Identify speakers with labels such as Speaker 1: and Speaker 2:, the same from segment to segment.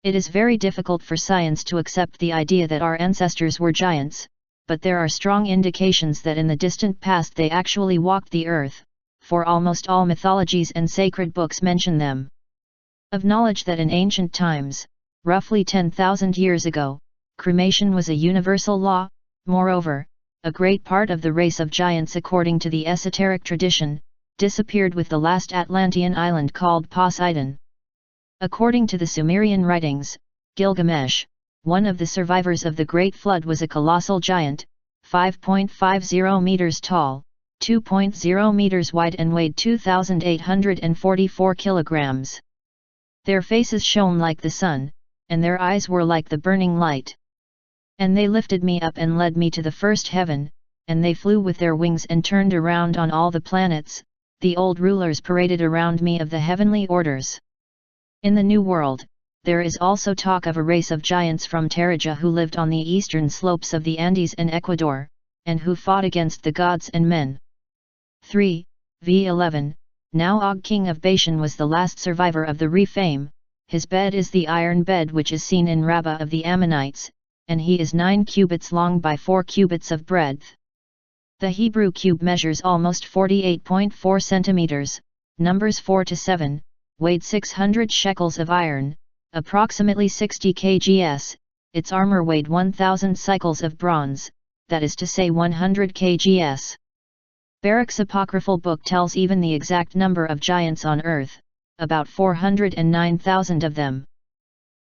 Speaker 1: It is very difficult for science to accept the idea that our ancestors were giants, but there are strong indications that in the distant past they actually walked the earth, for almost all mythologies and sacred books mention them. Of knowledge that in ancient times, roughly 10,000 years ago, cremation was a universal law. Moreover, a great part of the race of giants, according to the esoteric tradition, disappeared with the last Atlantean island called Poseidon. According to the Sumerian writings, Gilgamesh, one of the survivors of the Great Flood, was a colossal giant, 5.50 meters tall, 2.0 meters wide and weighed 2,844 kilograms. Their faces shone like the sun, and their eyes were like the burning light. And they lifted me up and led me to the first heaven, and they flew with their wings and turned around on all the planets. The old rulers paraded around me of the heavenly orders. In the New World, there is also talk of a race of giants from Tarija who lived on the eastern slopes of the Andes and Ecuador, and who fought against the gods and men. 3. V11, now Og king of Bashan, was the last survivor of the Rephaim. His bed is the iron bed which is seen in Rabbah of the Ammonites, and he is 9 cubits long by 4 cubits of breadth. The Hebrew cube measures almost 48.4 centimeters, numbers 4 to 7, weighed 600 shekels of iron, approximately 60 kgs, its armor weighed 1,000 cycles of bronze, that is to say 100 kgs. Baruch's apocryphal book tells even the exact number of giants on earth, about 409,000 of them.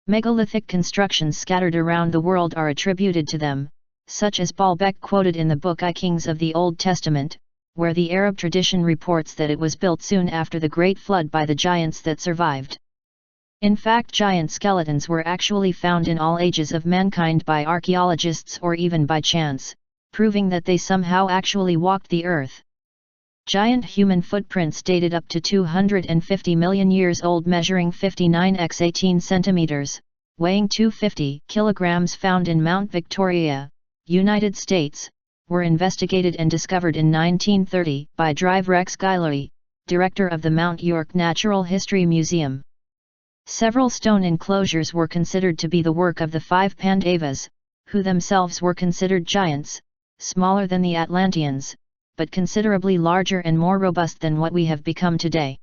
Speaker 1: Megalithic constructions scattered around the world are attributed to them, such as Baalbek quoted in the book I Kings of the Old Testament, where the Arab tradition reports that it was built soon after the Great Flood by the giants that survived. In fact, giant skeletons were actually found in all ages of mankind by archaeologists or even by chance, proving that they somehow actually walked the earth. Giant human footprints dated up to 250 million years old, measuring 59 x 18 centimeters, weighing 250 kilograms, found in Mount Victoria, United States, were investigated and discovered in 1930 by Drive Rex Guillory, director of the Mount York Natural History Museum. Several stone enclosures were considered to be the work of the 5 Pandavas, who themselves were considered giants, smaller than the Atlanteans, but considerably larger and more robust than what we have become today.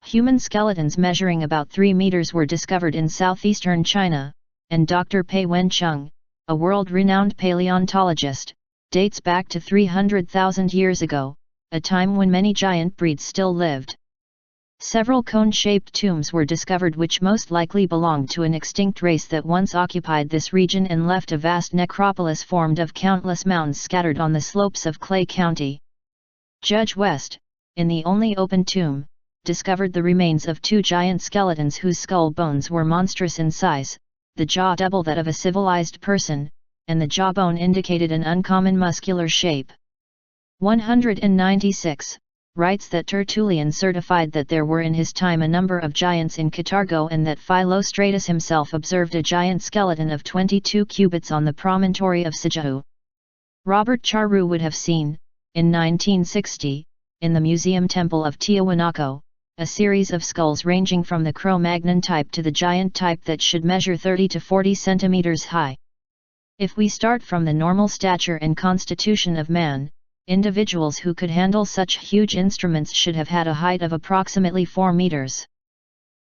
Speaker 1: Human skeletons measuring about 3 meters were discovered in southeastern China, and Dr. Pei Wencheng, a world-renowned paleontologist, dates back to 300,000 years ago, a time when many giant breeds still lived. Several cone-shaped tombs were discovered which most likely belonged to an extinct race that once occupied this region and left a vast necropolis formed of countless mounds scattered on the slopes of Clay County. Judge West, in the only open tomb, discovered the remains of 2 giant skeletons whose skull bones were monstrous in size, the jaw double that of a civilized person, and the jawbone indicated an uncommon muscular shape. 196. Writes that Tertullian certified that there were in his time a number of giants in Catargo, and that Philostratus himself observed a giant skeleton of 22 cubits on the promontory of Sijahu. Robert Charroux would have seen, in 1960, in the Museum Temple of Tiahuanaco, a series of skulls ranging from the Cro-Magnon type to the giant type that should measure 30 to 40 centimeters high. If we start from the normal stature and constitution of man, individuals who could handle such huge instruments should have had a height of approximately 4 meters.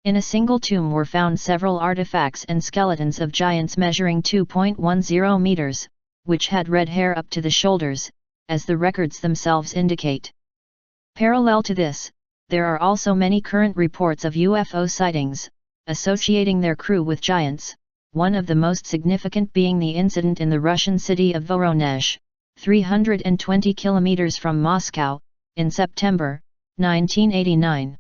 Speaker 1: In a single tomb were found several artifacts and skeletons of giants measuring 2.10 meters, which had red hair up to the shoulders, as the records themselves indicate. Parallel to this, there are also many current reports of UFO sightings, associating their crew with giants, one of the most significant being the incident in the Russian city of Voronezh, 320 kilometers from Moscow, in September 1989.